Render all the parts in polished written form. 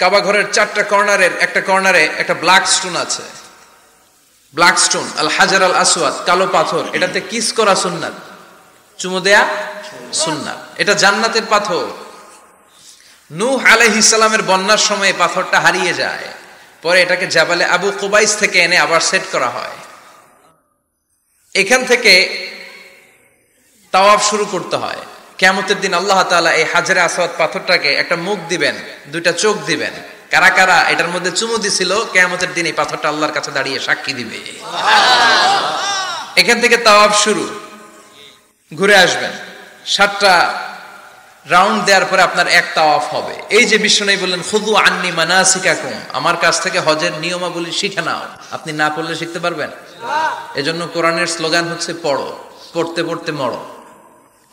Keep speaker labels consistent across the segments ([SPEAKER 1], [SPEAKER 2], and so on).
[SPEAKER 1] কাবা ঘরের 4টা কর্নারের একটা কর্নারে একটা ব্ল্যাক স্টোন আছে, ব্ল্যাক স্টোন, আল হাজার আল আসওয়াদ, কালো পাথর। এটাতে কিস করা সুন্নাত, চুমু দেয়া সুন্নাত। এটা জান্নাতের পাথর। নূহ আলাইহিস সালামের বন্যার সময় পাথরটা হারিয়ে যায়, পরে এটাকে জাবালে আবু কুবাইস থেকে এনে আবার সেট করা হয়। এখান থেকে তাওয়াফ শুরু করতে হয়। কিয়ামতের দিন আল্লাহ তাআলা এই হাজারে আসওয়াদ পাথরটাকে একটা মুখ দিবেন, দুইটা চোখ দিবেন। কারা কারা এটার মধ্যে চুমু দিছিল, কিয়ামতের দিন এই পাথরটা আল্লাহর কাছে দাঁড়িয়ে সাক্ষী দিবে। এখান থেকে তাওয়াফ শুরু। ঘুরে আসবেন, 7টা রাউন্ড দেওয়ার পরে আপনার এক তাওয়াফ হবে। এই যে বিশ্বনবী বললেন খুযু আন্নী মানাসিকাকুম, আমার কাছ থেকে হজের নিয়মাবলী শিখে নাও। আপনি না পড়লে শিখতে পারবেন? এজন্য কোরআনের স্লোগান হচ্ছে পড়ো, পড়তে পড়তে মরো।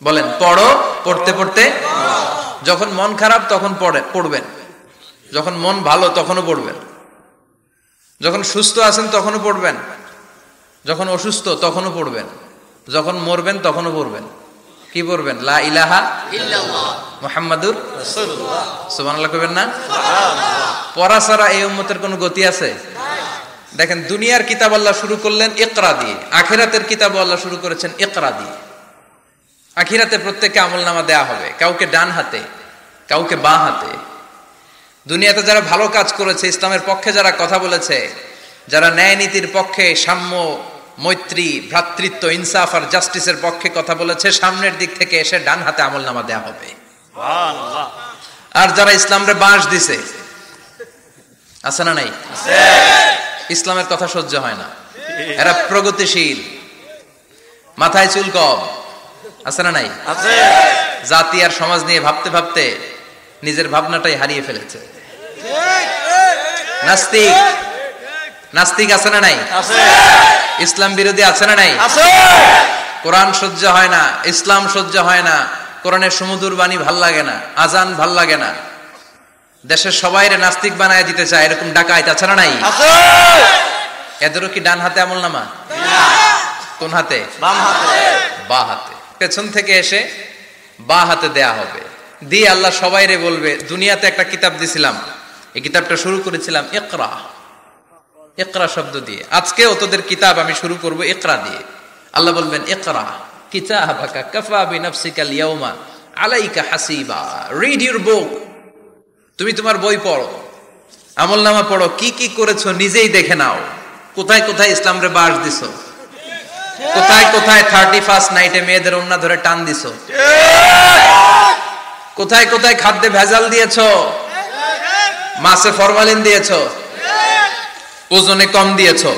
[SPEAKER 1] বলেন পড়ো, পড়তে পড়তে। যখন মন খারাপ তখন পড়বেন, যখন মন ভালো তখনও পড়বেন, যখন সুস্থ আছেন তখনও পড়বেন, যখন অসুস্থ তখনও পড়বেন, যখন মরবেন তখনও পড়বেন। কি পড়বেন? লা ইলাহা ইল্লাল্লাহ মুহাম্মাদুর রাসূলুল্লাহ। সুবহানাল্লাহ কইবেন না? পড়া ছাড়া এই উম্মতের কোনো গতি আছে? দেখেন, দুনিয়ার কিতাব আল্লাহ শুরু করলেন ইকরা দিয়ে, আখিরাতের কিতাব আল্লাহ শুরু করেছেন ইকরা দিয়ে। আখিরাতে প্রত্যেককে আমলনামা দেয়া হবে, কাউকে ডান হাতে, কাউকে বাঁ হাতে। দুনিয়াতে যারা ভালো কাজ করেছে, ইসলামের পক্ষে যারা কথা বলেছে, যারা ন্যায় নীতির পক্ষে, সাম্য, মৈত্রী, ভ্রাতৃত্ব, ইনসাফ আর জাস্টিসের পক্ষে কথা বলেছে, সামনের দিক থেকে এসে ডান হাতে আমলনামা দেয়া হবে। আর যারা ইসলামরে বাঁশ দিছে, আছে না নাই? ইসলামের কথা সহ্য হয় না, এরা প্রগতিশীল, মাথায় চুল কম, আছে না নাই? জাতি আর সমাজ নিয়ে ভাবতে ভাবতে নিজের ভাবনাটাই হারিয়ে ফেলেছে। নাস্তিক, নাস্তিক আছে না নাই? ইসলাম বিরোধী আছে না নাই? কোরআন সহ্য হয় না, ইসলাম সহ্য হয় না, কোরআনের সুমধুর বাণী ভাল লাগে না, আজান ভাল লাগে না, দেশের সবাইরে নাস্তিক বানায় দিতে চায়, এরকম ডাকাইত আছে না নাই? এদেরও কি ডান হাতে আমলনামা? কোন হাতে? বাঁ হাতে। পেছন থেকে এসে বাঁ হাতে দেয়া হবে। দিয়ে আল্লাহ সবাইরে বলবে, দুনিয়াতে একটা কিতাব দিছিলাম, এই কিতাবটা শুরু করেছিলাম ইকরা, ইকরা শব্দ দিয়ে। আজকেও তোদের কিতাব আমি শুরু করব ইকরা দিয়ে। আল্লাহ বলবেন ইকরা কিতাবাকা কাফা বিনাফসিকাল ইয়াউমা আলাইকা হাসিবা। রিড ইউর বুক, তুমি তোমার বই পড়ো, আমলনামা পড়ো, কি কি করেছো নিজেই দেখে নাও। কোথায় কোথায় ইসলামরে বাস দিছো, কোথায় কোথায় 31st নাইটে মেয়েদের ওন্না ধরে টান দিছো, কোথায় কোথায় খাদ্যে ভেজাল দিয়েছো, মাছে ফরমালিন দিয়েছো, ওজনে কম দিয়েছো,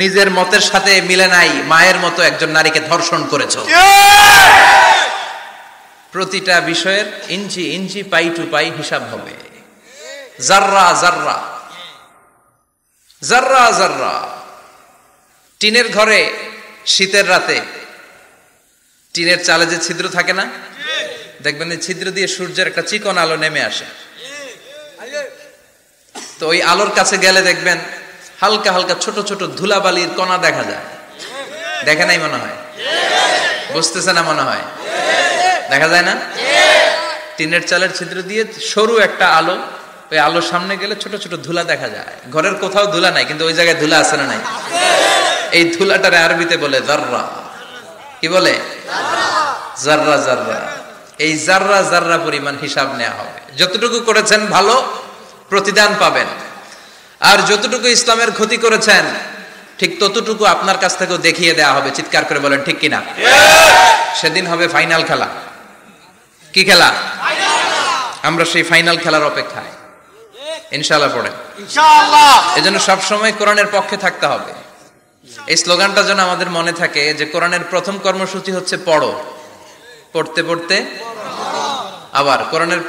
[SPEAKER 1] নিজের মতের সাথে মিলে নাই, মায়ের মতো একজন নারীকে ধর্ষণ করেছো। প্রতিটা বিষয়ের ইঞ্চি ইঞ্চি, পাই টু পাই হিসাব হবে। জাররা জাররা, জাররা জাররা। টিনের ঘরে শীতের রাতে টিনের চালে যে ছিদ্র থাকে না, দেখবেন এই ছিদ্র দিয়ে সূর্যের একটা চিকন আলো নেমে আসে। তো ওই আলোর কাছে গেলে দেখবেন হালকা হালকা ছোট ছোট ধুলাবালির কণা দেখা যায়। দেখে নাই মনে হয়? বুঝতেছে না মনে হয়? দেখা যায় না? টিনের চালের ছিদ্র দিয়ে সরু একটা আলো, ওই আলোর সামনে গেলে ছোট ছোট ধুলা দেখা যায়। ঘরের কোথাও ধুলা নাই, কিন্তু ওই জায়গায় ধুলা আছে না নাই? এই ধুলাটারে আরবিতে বলে জাররা। কি বলে? জাররা জাররা। এই জাররা জাররা পরিমাণ হিসাব নেওয়া হবে। যতটুকু করেছেন ভালো, প্রতিদান পাবেন। আর যতটুকু ইসলামের ক্ষতি করেছেন, ঠিক ততটুকু আপনার কাছ থেকেও দেখিয়ে দেওয়া হবে। চিৎকার করে বলেন ঠিক কিনা? সেদিন হবে ফাইনাল খেলা। কি খেলা? আমরা সেই ফাইনাল খেলার অপেক্ষায়। ইনশাআল্লাহ পড়েন, ইনশাআল্লাহ। এজন্য সব সময় কোরআনের পক্ষে থাকতে হবে। এই স্লোগানটা যেন আমাদের মনে থাকে যে কোরআনের প্রথম কর্মসূচি হচ্ছে পড়ো, পড়তে পড়তে। আবার কোরআনের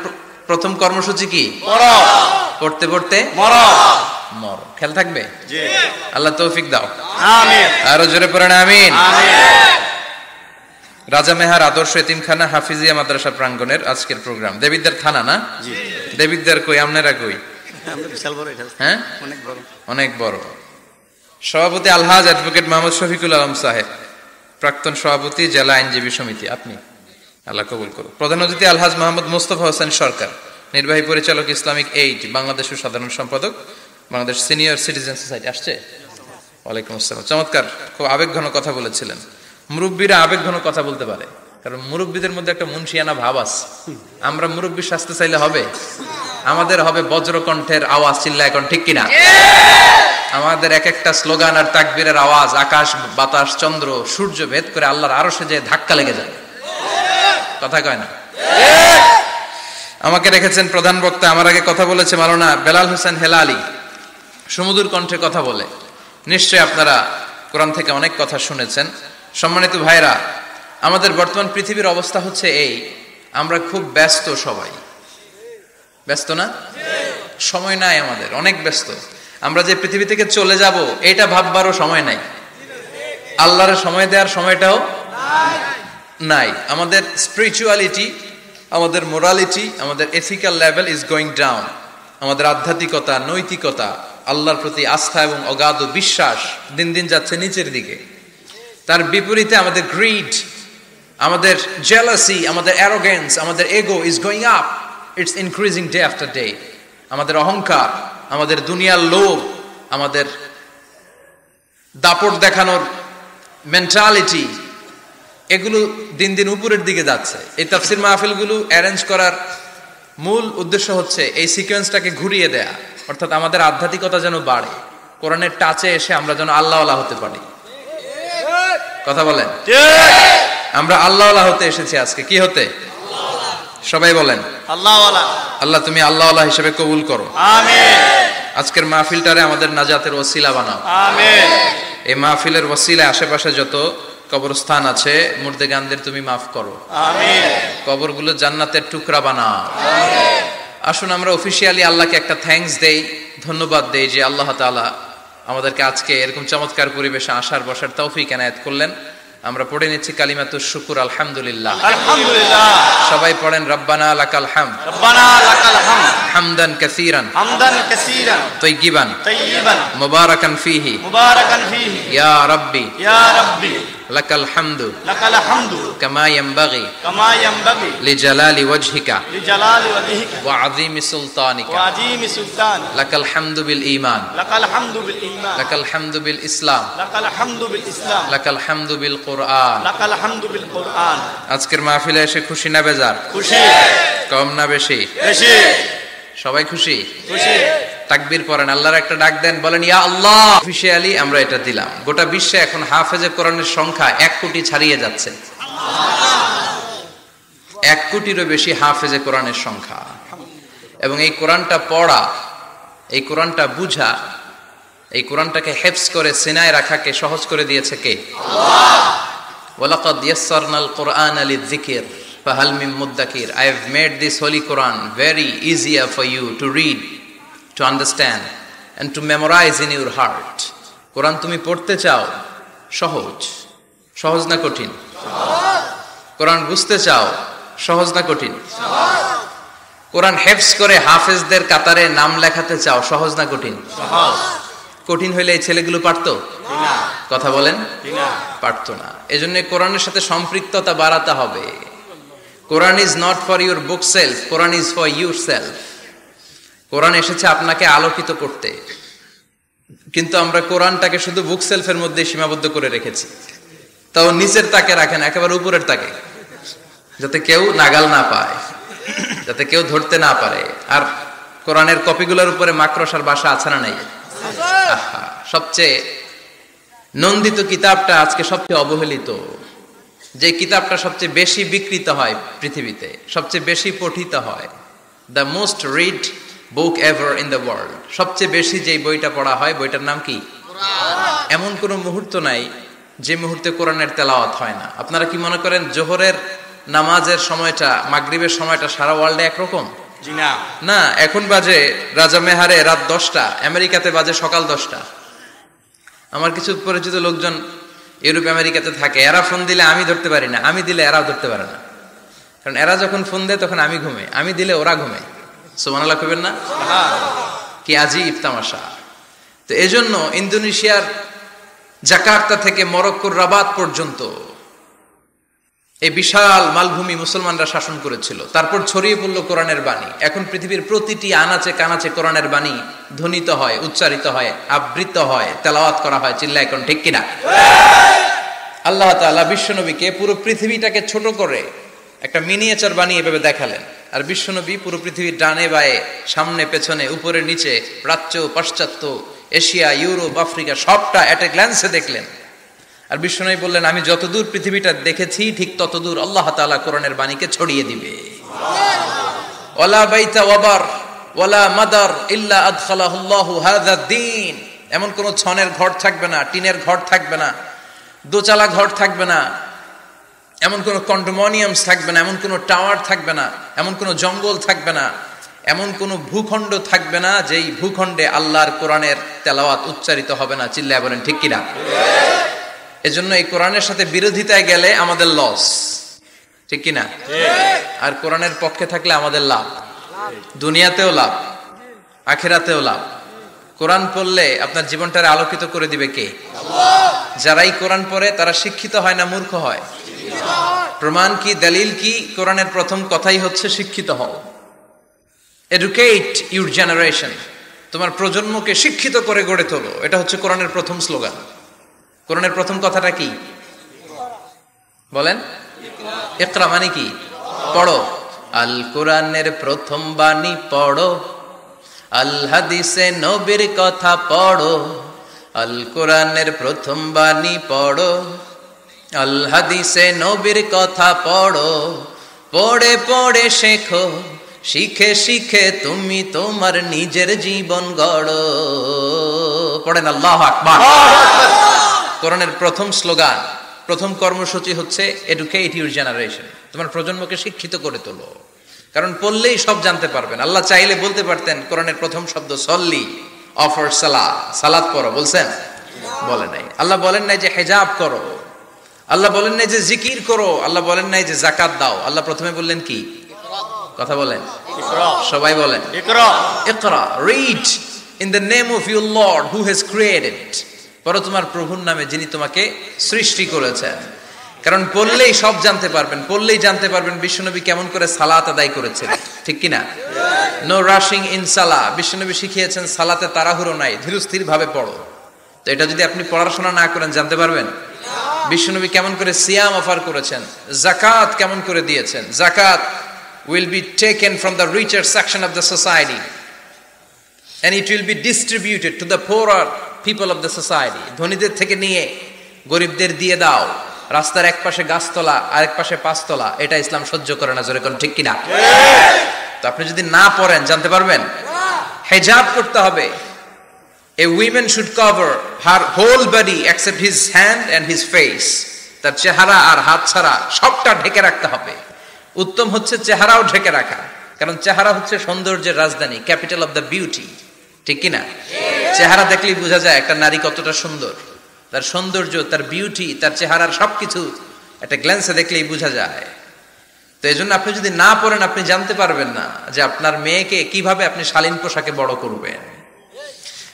[SPEAKER 1] প্রথম কর্মসূচি কি? পড়ো, পড়তে পড়তে মরো। মরো। খেয়াল থাকবে? জি। আল্লাহ তৌফিক দাও, আমিন। আরো জোরে পড়েন আমিন। রাজা মেহার আদর্শ এতিমখানা হাফিজিয়া মাদ্রাসা প্রাঙ্গণের আজকের প্রোগ্রাম। দেবিদ্দার থানা না? জি। দেবিদ্দার কই, আপনারা কই? হ্যাঁ, অনেক বড়, অনেক বড়। সভাপতি আলহাজ অ্যাডভোকেট মোহাম্মদ শফিকুল আলম সাহেব, প্রাক্তন সভাপতি জেলা আইনজীবী সমিতি, আপনি। আল্লাহ কবুল করুন। প্রধান অতিথি আলহাজ মোহাম্মদ মোস্তফা হোসেন সরকার, নির্বাহী পরিচালক ইসলামিক এইড বাংলাদেশের সাধারণ সম্পাদক বাংলাদেশ সিনিয়র সিটিজেন সোসাইটি আসছে। ওয়ালাইকুম আসসালাম। চমৎকার, খুব আবেগঘন কথা বলেছিলেন। মুরব্বীরা আবেগঘন কথা বলতে পারে, কারণ মুরব্বীদের মধ্যে একটা মুন্সিয়ানা ভাব আছে। আমরা মুরব্বী শাস্তে চাইলে হবে? আমাদের হবে বজ্রকণ্ঠের আওয়াজ, চিল্লা এখন ঠিক কিনা? আমাদের এক একটা স্লোগান আর তাকবীরের আওয়াজ আকাশ বাতাস চন্দ্র সূর্য ভেদ করে আল্লাহর আরশে যে ধাক্কা লেগে যায়। কথা কয় না? আমাকে রেখেছেন প্রধান বক্তা। আমার আগে কথা বলেছে মাওলানা বেলাল হোসেন হেলালি, সুমধুর কণ্ঠে কথা বলে। নিশ্চয়ই আপনারা কোরআন থেকে অনেক কথা শুনেছেন। সম্মানিত ভাইরা, আমাদের বর্তমান পৃথিবীর অবস্থা হচ্ছে এই, আমরা খুব ব্যস্ত। সবাই ব্যস্ত না? সময় নাই আমাদের, অনেক ব্যস্ত। আমরা যে পৃথিবী থেকে চলে যাব এটা ভাববারও সময় নাই, আল্লাহর সময় দেওয়ার সময়টাও নাই। আমাদের স্পিরিচুয়ালিটি, আমাদের মোরালিটি, আমাদের ethical level is going down. আমাদের আধ্যাত্মিকতা, নৈতিকতা, আল্লাহর প্রতি আস্থা এবং অগাধ বিশ্বাস দিন দিন যাচ্ছে নিচের দিকে। তার বিপরীতে আমাদের গ্রিড, আমাদের জেলাসি, আমাদের অ্যারোগেন্স, আমাদের এগো is going up, it's increasing day after day. আমাদের অহংকার, আমাদের দুনিয়ার লোভ, আমাদের দাপট দেখানোর মেন্টালিটি, এগুলো দিন দিন উপরের দিকে যাচ্ছে। এই তাফসির মাহফিলগুলো অ্যারেঞ্জ করার মূল উদ্দেশ্য হচ্ছে এই সিকোয়েন্সটাকে ঘুরিয়ে দেয়া, অর্থাৎ আমাদের আধ্যাত্মিকতা যেন বাড়ে, কোরআনের টাচে এসে আমরা যেন আল্লাহওয়ালা হতে পারি। কথা বলেন? আমরা আল্লাহওয়ালা হতে এসেছি আজকে। কি হতে? সবাই বলেন আল্লাহওয়ালা। আল্লাহ তুমি আল্লাহওয়ালা হিসেবে কবুল করো, আমিন। আজকের মাহফিলটারে আমাদের নাজাতের ওসিলা বানাও, আমিন। এই মাহফিলের ওসিলায় আশেপাশে যত কবরস্থান আছে মুর্দেগানদের তুমি মাফ করো, আমিন। কবরগুলো জান্নাতের টুকরা বানাও, আমিন। আসুন আমরা অফিশিয়ালি আল্লাহকে একটা থ্যাঙ্কস দেই, ধন্যবাদ দেই যে আল্লাহ তাআলা আমাদেরকে আজকে এরকম চমৎকার পরিবেশে আসার বসার তৌফিক এনায়েত করলেন। আমরা পড়ে নিচ্ছি কালিমাতুশ শুকর, আলহামদুলিল্লাহ। আলহামদুলিল্লাহ। সবাই পড়েন রব্বানা লাকাল হামদ, রব্বানা লাকাল হামদ, হামদান কাসীরান, হামদান কাসীরান, তাইয়িবান, তাইয়িবান, মুবারাকান ফীহি, মুবারাকান ফীহি, ইয়া রাব্বি, ইয়া রাব্বি, লাকাল হামদু, লাকাল হামদু, কামা ইয়ানবাগি, কামা ইয়ানবাগি, লিজালালি ওয়াজহিকা, লিজালালি ওয়াজহিকা, ওয়া আযীমি সুলতানিকা, ওয়া আযীমি সুলতানিকা, লাকাল হামদু বিল ঈমান, লাকাল হামদু বিল ঈমান, লাকাল হামদু বিল ইসলাম, লাকাল হামদু বিল ইসলাম, লাকাল হামদু বিল কুরআন, লাকাল হামদু বিল কুরআন। আজকের মাহফিলে এসে খুশি না বেজার? খুশি। কম না বেশি? বেশি। সবাই খুশি? খুশি। তাকবীর পড়েন, আল্লাহর একটা ডাক দেন, বলেন ইয়া আল্লাহ। অফিশিয়ালি আমরা এটা দিলাম। গোটা বিশ্বে এখন হাফেজে কোরআনের সংখ্যা 1 কোটি ছাড়িয়ে যাচ্ছে। 1 কোটিরও বেশি হাফেজে কোরআনের সংখ্যা। এবং এই কোরআনটা পড়া, এই কোরআনটা বুঝা, এই কোরআনটাকে হেফজ করে সিনায় রাখাকে সহজ করে দিয়েছে কে? আল্লাহ। ওয়ালাকাদ ইয়াসসারনাল কুরআনা লিযিকর ফাহাল মিন মুদ্দাকির। I have made this holy Quran very easier for you to read, to understand and to memorize in your heart. কোরআন তুমি পড়তে চাও, সহজ। সহজ না কঠিন? সহজ। কোরআন বুঝতে চাও, সহজ না কঠিন? সহজ। কোরআন হেফজ করে হাফেজদের কাতারে নাম লেখাতে চাও, সহজ না কঠিন? সহজ। কঠিন হইলে এই ছেলেগুলো পারতো? না। কথা বলেন? না, পারতো না। এজন্য কোরআনের সাথে সম্পৃক্ততা বাড়াতে হবে। Quran is not for your bookshelf, Quran is for your self. Quran এসেছে আপনাকে আলোকিত করতে, কিন্তু আমরা কোরআনটাকে শুধু বুক সেলফের মধ্যে সীমাবদ্ধ করে রেখেছি। তাও নিচের তাকে রাখেন, একেবারে উপরের তাকে, যাতে কেউ নাগাল না পায়, যাতে কেউ ধরতে না পারে। আর কোরআনের কপিগুলোর উপরে মাকড়সার বাসা আছে না নাই? সবচেয়ে নন্দিত কিতাবটা আজকে সবচেয়ে অবহেলিত, যে কিতাবটা সবচেয়ে বেশি বিকৃত হয় পৃথিবীতে, সবচেয়ে বেশি পঠিত হয়, the most read book ever in the world, সবচেয়ে বেশি যে বইটা পড়া হয় বইটার নাম কি? এমন কোনো মুহূর্ত নাই যে মুহূর্তে কোরআনের তেলাওয়াত হয় না। আপনারা কি মনে করেন জোহরের নামাজের সময়টা, মাগরিবের সময়টা সারা ওয়ার্ল্ডে একরকম? না, এখন বাজে রাজা মেহারে রাত 10টা, আমেরিকাতে বাজে সকাল 10টা। আমার কিছু পরিচিত লোকজন ইউরোপ আমেরিকাতে থাকে, এরা ফোন দিলে আমি ধরতে পারি না, আমি দিলে এরাও ধরতে পারে না। কারণ এরা যখন ফোন দেয় তখন আমি ঘুমাই, আমি দিলে ওরা ঘুমায়। সুবহানাল্লাহ কইবেন না? কি আজীব তামাশা। তো এজন্য ইন্দোনেশিয়ার জাকার্তা থেকে মরক্কোর রাবাত পর্যন্ত এই বিশাল মালভূমি মুসলমানরা শাসন করেছিল, তারপর ছড়িয়ে পড়ল কোরআনের বাণী। এখন পৃথিবীর প্রতিটি আনাচে কানাচে কোরআনের বাণী ধ্বনিত হয়, উচ্চারিত হয়, আবৃত্ত হয়, তেলাওয়াত করা হয়। চিল্লায় এখন ঠিক কিনা? আল্লাহ তাআলা বিশ্বনবীকে পুরো পৃথিবীটাকে ছোট করে একটা মিনিয়েচার বানিয়ে এভাবে দেখালেন, আর বিশ্বনবী পুরো পৃথিবীর ডানে বায়ে, সামনে পেছনে, উপরে নিচে, প্রাচ্য পাশ্চাত্য, এশিয়া, ইউরোপ, আফ্রিকা সবটা এট এ গ্ল্যান্সে দেখলেন। আর বিশ্বনবী বললেন, আমি যতদূর পৃথিবীটা দেখেছি ঠিক ততদূর আল্লাহ তাআলা কোরআনের বাণীকে ছড়িয়ে দিবে। ওয়ালা বাইতা ওয়াবার ওয়ালা মাদার ইল্লা আদখালাহুল্লাহু হাযা দ্বীন। এমন কোন ছনের ঘর থাকবে না, টিনের ঘর থাকবে না, দোচালা ঘর থাকবে না, এমন কোন কন্ডোমিনিয়ামস থাকবে না, এমন কোন টাওয়ার থাকবে না, এমন কোন জঙ্গল থাকবে না, এমন কোন ভূখণ্ড থাকবে না যেই ভূখণ্ডে আল্লাহর কোরআনের তেলাওয়াত উচ্চারিত হবে না। চিল্লায় বলেন ঠিক কিনা? এজন্য এই কোরআনের সাথে বিরোধিতায় গেলে আমাদের লস, ঠিক কিনা? আর কোরআনের পক্ষে থাকলে আমাদের লাভ, দুনিয়াতেও লাভ, আখিরাতেও লাভ। কোরআন পড়লে আপনার জীবনটারে আলোকিত করে দিবে কে? যারাই কোরআন পড়ে তারা শিক্ষিত হয় না মূর্খ হয়? প্রমাণ কি, দলিল কি? কোরআনের প্রথম কথাই হচ্ছে শিক্ষিত হও। এডুকেট ইউর জেনারেশন, তোমার প্রজন্মকে শিক্ষিত করে গড়ে তোলো। এটা হচ্ছে কোরআনের প্রথম স্লোগান। কোরআনের প্রথম কথাটা কি বলেন? ইকরা মানে কি? পড়ো। আল কোরআনের প্রথম বাণী পড়ো, আল হাদিসে নবীর কথা পড়ো। আল কোরআনের প্রথম বাণী পড়ো, আল হাদিসে নবীর কথা পড়ো। পড়ে পড়ে শেখো, শিখে শিখে তুমি তোমার নিজের জীবন গড়ো। পড়েন আল্লাহু আকবার। কোরআনের প্রথম স্লোগান, প্রথম কর্মসূচি হচ্ছে এডুকেট ইউর জেনারেশন, তোমার প্রজন্মকে শিক্ষিত করে তোলো। কারণ পড়লেই সব জানতে পারবেন। আল্লাহ চাইলে বলতে পারতেন কোরআনের প্রথম শব্দ সল্লি, অফার সালাহ, সালাত পড়ো, বলছেন? বলেন নাই। আল্লাহ বলেন নাই যে হিজাব করো, আল্লাহ বলেন নাই যে জিকির করো, আল্লাহ বলেন নাই যে যাকাত দাও। আল্লাহ প্রথমে বললেন কি? কথা বলেন, সবাই বলেন ইকরা। ইকরা, read in the name of your lord who has created. পড়ো তোমার প্রভুর নামে যিনি তোমাকে সৃষ্টি করেছেন। কারণ পড়লেই সব জানতে পারবেন, পড়লেই জানতে পারবেন বিশ্বনবী কেমন করে সালাত আদায় করেছেন, ঠিক কিনা? নো রাশিং ইন সালাহ। বিশ্বনবী শিখিয়েছেন সালাতে তাড়াহুড়ো নাই, ধীরস্থির ভাবে পড়ো। তো এটা যদি আপনি পড়াশোনা না করেন জানতে পারবেন? বিশ্বনবী কেমন করে সিয়াম অফার করেছেন, জাকাত কেমন করে দিয়েছেন। জাকাত will be taken from the richer section of the society and it will be distributed to the poorer people of the society. ধনীদের থেকে নিয়ে গরিবদের দিয়ে দাও। রাস্তার এক পাশে গাছতলা আর এক পাশে পাঁচতলা, এটা ইসলাম সহ্য করে না। জোরে কোন ঠিক কিনা? তো আপনি যদি না পড়েন জানতে পারবেন? হিজাব করতে হবে। A woman should cover her whole body except his hand and his face. তার চেহারা আর হাত ছাড়া সবটা ঢেকে রাখতে হবে। উত্তম হচ্ছে চেহারাও ঢেকে রাখা, কারণ চেহারা হচ্ছে সৌন্দর্যের রাজধানী, ক্যাপিটাল অফ দ্য বিউটি, ঠিক কিনা? চেহারা দেখলেই বোঝা যায় একটা নারী কতটা সুন্দর। তার সৌন্দর্য, তার বিউটি, তার চেহারার সবকিছু একটা গ্ল্যান্সে দেখলেই বোঝা যায়। তো এই জন্য আপনি যদি না পড়েন আপনি জানতে পারবেন না যে আপনার মেয়েকে কিভাবে আপনি শালীন পোশাকে বড় করবেন।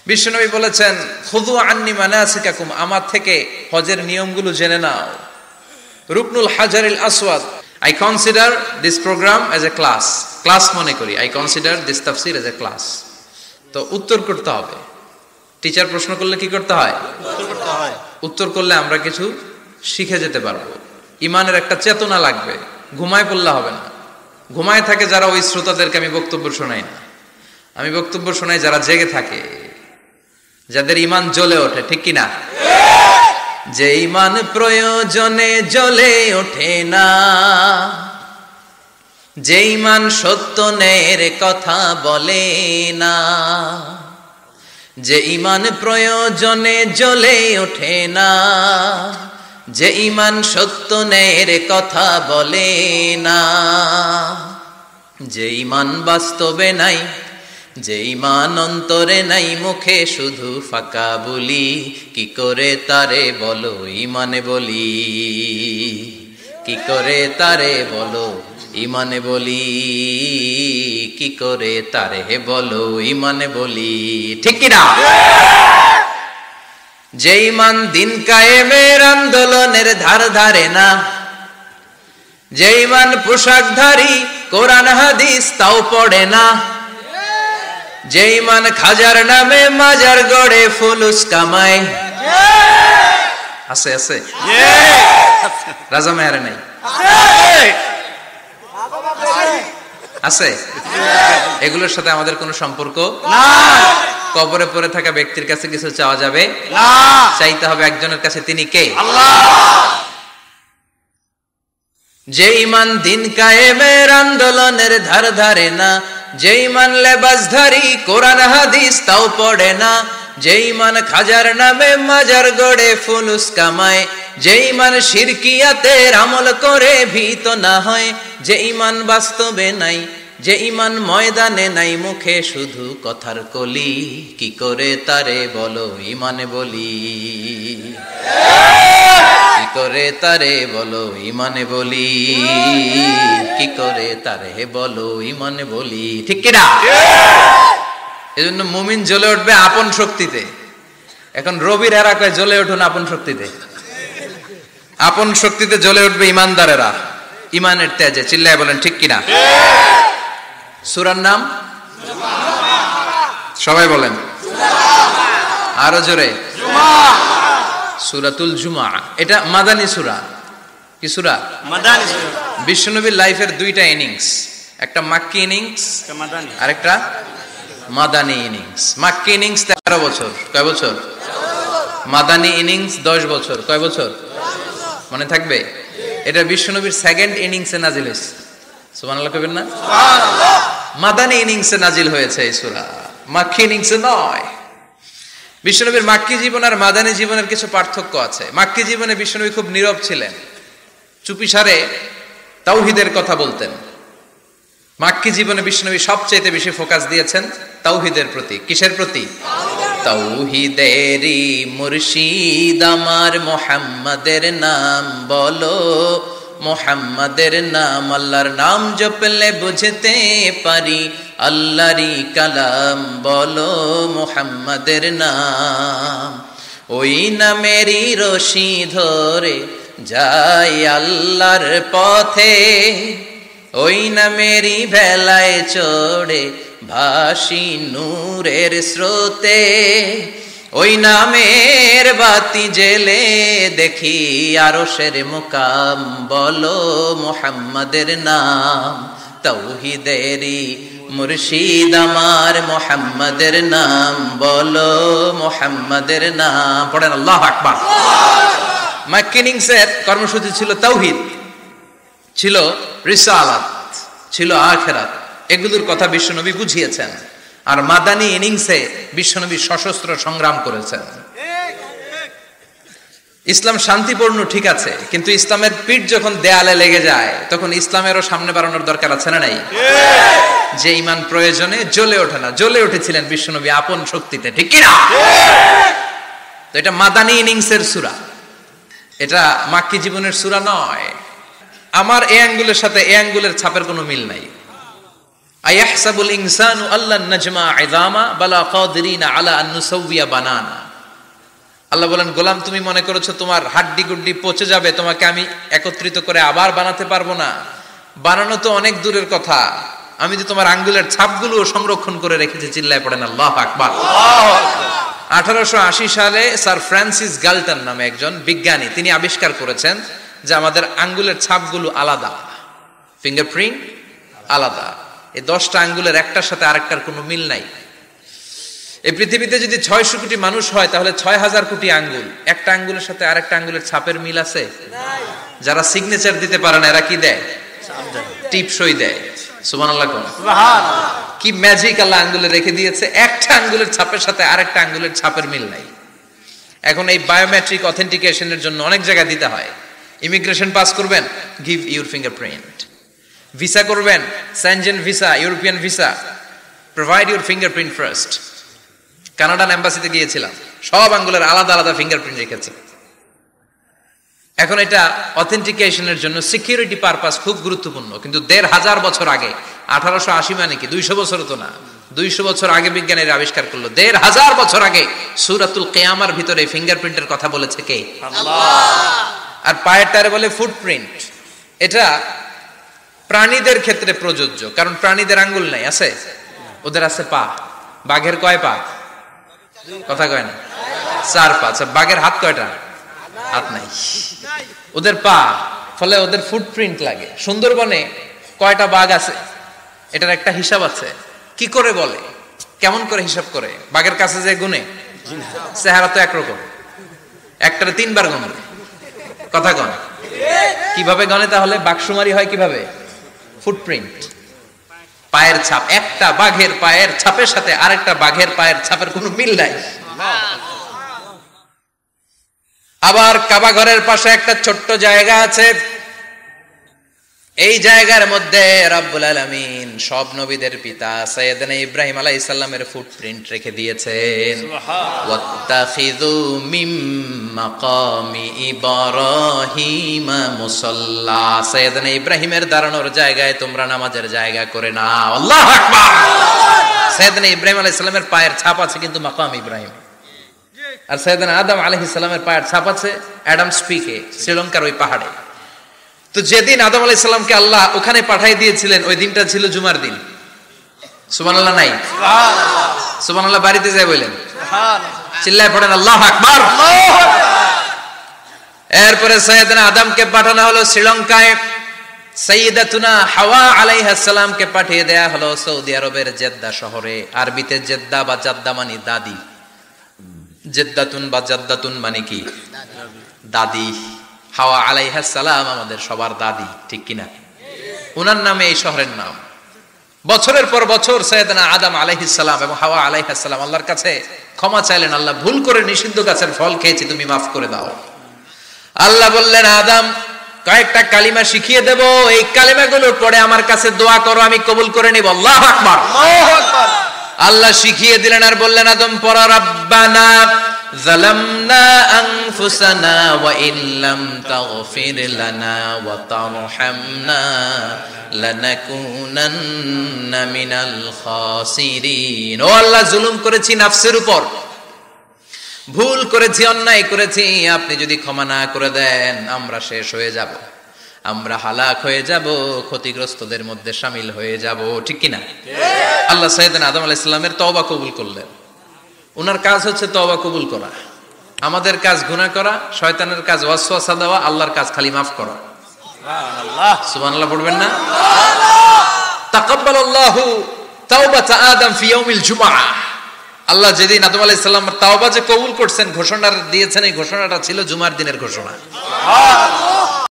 [SPEAKER 1] বিশ্বনবী বলেছেন, খুযু আন্নি মানাসিকাকুম, আমার থেকে হজের নিয়মগুলো জেনে নাও। রুকনুল হাজারিল আসওয়াদ, I consider this program as a class মনে করি। I consider this tafsir as a class. তো উত্তর করতে হবে। টিচার প্রশ্ন করলে কি করতে হয়? উত্তর করলে আমরা কিছু শিখে যেতে পারবো। ইমানের একটা চেতনা লাগবে, ঘুমায় পড়লে হবে না। ঘুমায় থাকে যারা, ওই শ্রোতাদেরকে আমি বক্তব্য শোনাই না। আমি বক্তব্য শোনাই যারা জেগে থাকে, যাদের ইমান জ্বলে ওঠে, ঠিক কিনা? যে ইমান প্রয়োজনে জ্বলে ওঠে না, যে ইমান সত্য ন্যায়ের কথা বলে না, যে ইমান প্রয়োজনে জ্বলে ওঠে না, যে ইমান সত্য ন্যায়ের কথা বলে না, যে ইমান বাস্তবে নাই, যে ইমান অন্তরে নাই, মুখে শুধু ফাঁকা বলি, কি করে তারে বলো ইমানে বলি, কি করে তারে বলো ইমানে বলি, কি করে তারে বলো ইমানে বলি, ঠিক কিনা? যে ইমান দিন কায়েমের আন্দোলনের ধার ধারে না, যে ইমান পোশাকধারী কোরআন হাদিস তাও পড়ে না, যে ইমান খাজার নামে মাজার গড়ে ফুলুস কামায়। আছে আছে রাজা মেয়ারে নাই আছে? এগুলোর সাথে আমাদের কোনো সম্পর্ক না। কবরে পড়ে থাকা ব্যক্তির কাছে কিছু চাওয়া যাবে না, চাইতে হবে একজনের কাছে, তিনি কে? আল্লাহ। যে ইমান দিন কায়েমের আন্দোলনের ধার ধারে না, যে ইমান লেবাসধারী কোরআন হাদিস তাও পড়ে না, যে ইমান খাজার নামে মাজার গড়ে ফুলুস কামায়, যে ইমান শিরকিয়াতের আমল করে ভীত না হয়, যে ইমান বাস্তবে নাই, যে ইমান ময়দানে নাই, মুখে শুধু কথার কলি, কি করে তারে বলো ইমানে বলি, কি করে তারে বলো ইমানে বলি, কি করে তারে বলো ইমানে বলি, ঠিক কিনা? এজন্য মুমিন জ্বলে উঠবে আপন শক্তিতে। এখন রবির এরা কয় জ্বলে উঠুন আপন শক্তিতে। আপন শক্তিতে জ্বলে উঠবে ইমানদারেরা ইমানের তেজে। চিল্লায় বলেন ঠিক কিনা? সূরার নাম সবাই বলেন আরো জোরে, সূরাতুল জুমআ। এটা মাদানী সূরা। কি সূরা? মাদানী সূরা। বিশ্বনবীর লাইফের দুইটা ইনিংস, একটা মাক্কি ইনিংস আর একটা মাদানী ইনিংস। মাক্কি ইনিংস 13 বছর। কয় বছর? মাদানী ইনিংস 10 বছর। কয় বছর মনে থাকবে? এটা বিশ্বনবীর সেকেন্ড ইনিংসে নাজিল হয়েছে। সুবহানাল্লাহ কইবেন না? সুবহানাল্লাহ। মাদানী ইনিংসে নাজিল হয়েছে এই সূরা, মাক্কি ইনিংসে নয়। বিশ্বনবীর মাক্কি জীবন আর মাদানী জীবনের কিছু পার্থক্য আছে। মাক্কি জীবনে বিশ্বনবী খুব নীরব ছিলেন, চুপিসারে তাওহীদের কথা বলতেন। মাক্কি জীবনে বিশ্বনবী সবচেয়ে বেশি ফোকাস দিয়েছেন তাওহীদের প্রতি। কিসের প্রতি? তাওহীদেরই মুর্শিদ আমার মুহাম্মাদের নাম বলো, মুহাম্মাদের নাম, আল্লাহর নাম জপলে বুঝতে পারি আল্লাহরই কালাম বলো, মুহাম্মাদের নাম। ওই নামেরই রশি ধরে যাই আল্লাহর পথে, ওই নামেরই ভেলায় চড়ে ভাসি নূরের স্রোতে, ওই নামের বাতি জেলে দেখি আরশের মুকাম বলো, মুহাম্মাদের নাম। তাওহীদেরই মুর্শিদ আমার মুহাম্মাদের নাম বলো, মুহাম্মাদের নাম। পড়েন আল্লাহু আকবার। মাক্কি ইনিংসের কর্মসূচি ছিল তাওহীদ, ছিল রিসালাত, ছিল আখিরাত। এগুলোর কথা বিশ্বনবী বুঝিয়েছেন। আর মাদানী ইনিংসে বিশ্বনবী সশস্ত্র সংগ্রাম করেছেন। ইসলাম শান্তিপূর্ণ ঠিক আছে, কিন্তু ইসলামের পিঠ যখন দেয়ালে লেগে যায় তখন ইসলামেরও সামনে বাড়ানোর দরকার আছে না নাই? যে ঈমান প্রয়োজনে জ্বলে ওঠে না, জ্বলে উঠেছিলেন বিশ্বনবী আপন শক্তিতে, ঠিক কি না? তো এটা মাদানী ইনিংসের সূরা, এটা মাক্কি জীবনের সূরা নয়। আমার এই আঙ্গুলের সাথে এই আঙ্গুলের ছাপের কোনো মিল নাই। আয়াহসাবুল ইনসানু আল্লান নাজমা ইযামা বালা কাদিরিনা আলা আন নুসাউবিয়া বানানা। আল্লাহ বলেন, গোলাম তুমি মনে করেছো তোমার হাড্ডি গুড্ডি পচে যাবে, তোমাকে আমি একত্রিত করে আবার বানাতে পারবো না? বানানো তো অনেক দূরের কথা, আমি যে তোমার আঙ্গুলের ছাপগুলো সংরক্ষণ করে রেখেছি। চিল্লায় পড়েন আল্লাহু আকবার। 1880 সালে স্যার ফ্রান্সিস গাল্টন নামে একজন বিজ্ঞানী, তিনি আবিষ্কার করেছেন যে আমাদের আঙ্গুলের ছাপগুলো আলাদা, ফিঙ্গারপ্রিন্ট আলাদা। এই 10টা আঙ্গুলের একটার সাথে আরেকটার কোনো মিল নাই। এই পৃথিবীতে যদি 600 কোটি মানুষ হয় তাহলে 6000 কোটি আঙ্গুল, একটা আঙ্গুলের সাথে আরেকটা আঙ্গুলের ছাপের মিল আছে? যারা সিগনেচার দিতে পারে না এরা কি দেয়? টিপসই দেয়। সুবহানাল্লাহ। সুবহানাল্লাহ। কি ম্যাজিক আল্লাহ আঙ্গুলে রেখে দিয়েছে, একটা আঙ্গুলের ছাপের সাথে আরেকটা আঙ্গুলের ছাপের মিল নাই। এখন এই বায়োমেট্রিক অথেন্টিকেশনের জন্য অনেক জায়গায় দিতে হয়। ইমিগ্রেশন পাস করবেন, গিভ ইউর ফিঙ্গারপ্রিন্ট। ভিসা করবেন, Schengen visa, European visa, provide your fingerprint first. Canadian এম্বাসিতে গিয়েছিলাম, সব আঙ্গুলের আলাদা আলাদা ফিঙ্গারপ্রিন্ট রেখেছে। এখন এটা অথেন্টিকেশনের জন্য সিকিউরিটি পারপাস খুব গুরুত্বপূর্ণ, কিন্তু 1500 বছর আগে, 1880 মানে কি 200 বছর তো না, 200 বছর আগে বিজ্ঞানীরা আবিষ্কার করলো। 1500 বছর আগে সূরাতুল কিয়ামার ভিতরে ফিঙ্গারপ্রিন্টের কথা বলেছে কে? আল্লাহ। আর পায়ের টারে বলে ফুটপ্রিন্ট। এটা প্রাণীদের ক্ষেত্রে প্রযোজ্য, কারণ প্রাণীদের আঙ্গুল নাই, আছে? ওদের আছে পা। বাঘের কয় পা? কথা কয় না, 4 পা। বাঘের হাত কয়টা? হাত নাই, ওদের পা। ফলে ওদের ফুটপ্রিন্ট লাগে। সুন্দরবনে কয়টা বাঘ আছে এটার একটা হিসাব আছে। কি করে বলে, কেমন করে হিসাব করে? বাঘের কাছে যে গুনে, চেহারা তো একরকম, একটারে 3 বার গণে। কথা কন, কিভাবে গণে তাহলে? বাঘসুমারি হয় কিভাবে? ফুটপ্রিন্ট, পায়ের ছাপ। একটা বাঘের পায়ের ছাপের সাথে আরেকটা বাঘের পায়ের ছাপের কোনো মিল নাই। আবার কাবা ঘরের পাশে একটা ছোট্ট জায়গা আছে, এই জায়গার মধ্যে রব্বুল আলামিন সব নবীদের পিতা সাইয়েদনা ইব্রাহিম আলাইহিস সালামের ফুটপ্রিন্ট রেখে দিয়েছেন। ওয়াত্তাখিযু মিম মাকামি ইব্রাহিম মুসাল্লা, সাইয়েদনা ইব্রাহিমের দাঁড়ানোর জায়গায় তোমরা নামাজের জায়গা করে নাও। আল্লাহু আকবার। সাইয়েদনা ইব্রাহিম আলাইহিস সালামের পায়ের ছাপ আছে কিন্তু মাকাম ইব্রাহিম, আর সাইয়েদনা আদম আলাইহিস সালামের পায়ের ছাপ আছে অ্যাডামস পিকে, শ্রীলঙ্কার ওই পাহাড়ে। তো যেদিন আদম আলাইহিস সালামকে আল্লাহ ওখানে পাঠিয়ে দিয়েছিলেন, ওই দিনটা ছিল জুমার দিন। সুবহানাল্লাহ নাই? সুবহানাল্লাহ। সুবহানাল্লাহ বাড়িতে যাই বলেন, সুবহানাল্লাহ চিল্লায় পড়েন আল্লাহু আকবার। এরপরে সাইয়েদনা আদমকে পাঠানো হলো শ্রীলঙ্কায়, সাইয়্যিদাতুনা হাওয়া আলাইহিস সালামকে পাঠিয়ে দেয়া হলো সৌদি আরবের জেদ্দা শহরে। আরবিতে জেদ্দা বা জাদ্দা মানে দাদি, জেদ্দাতুন বা জাদ্দাতুন মানে কি? দাদি। হাওয়া আলাইহিস সালাম আমাদের সবার দাদি, ঠিক কিনা? ওনার নামে এই শহরের নাম। বছরের পর বছর সাইয়েদনা আদম আলাইহিস সালাম এবং হাওয়া আলাইহিস সালাম আল্লাহর কাছে ক্ষমা চাইলেন, আল্লাহ ভুল করে নিষিদ্ধ গাছের ফল খেয়েছি, তুমি মাফ করে দাও। আল্লাহ বললেন, আদম কয়েকটা কালিমা শিখিয়ে দেব, এই কালিমাগুলোর পরে আমার কাছে দোয়া করো, আমি কবুল করে নিব। আল্লাহু আকবার, আল্লাহু আকবার। আল্লাহ শিখিয়ে দিলেন আর বললেন, আদম পড়া, রাব্বানা যালামনা আনফুসানা ওয়া ইল্লাম তাগফির লানা ওয়া তারহামনা লানাকুনান্না মিনাল খাসিরিন। ও আল্লাহ, জুলুম করেছি নাফসের উপর, ভুল করেছি, অন্যায় করেছি, আপনি যদি ক্ষমা না করে দেন আমরা শেষ হয়ে যাব, আমরা হালাক হয়ে যাব, ক্ষতিগ্রস্তদের মধ্যে শামিল হয়ে যাব, ঠিক কিনা? আল্লাহ সাইয়েদনা আদম আলাইহিস সালামের তওবা কবুল করলেন। ওনার কাজ হচ্ছে তওবা কবুল করা, আমাদের কাজ গুনাহ করা, শয়তানের কাজ ওয়াসওয়াসা দেওয়া, আল্লাহর কাজ খালি মাফ করা। সুবহানাল্লাহ, সুবহানাল্লাহ পড়বেন না? তাকাব্বালাল্লাহু তাওবাতা আদম ফি ইয়াউমিল জুমআহ। আল্লাহ যেদিন আদম আলাইহিস সালামের তাওবা যে কবুল করছেন, ঘোষণা দিয়েছেন, এই ঘোষণাটা ছিল জুমার দিনের ঘোষণা। সুবহানাল্লাহ।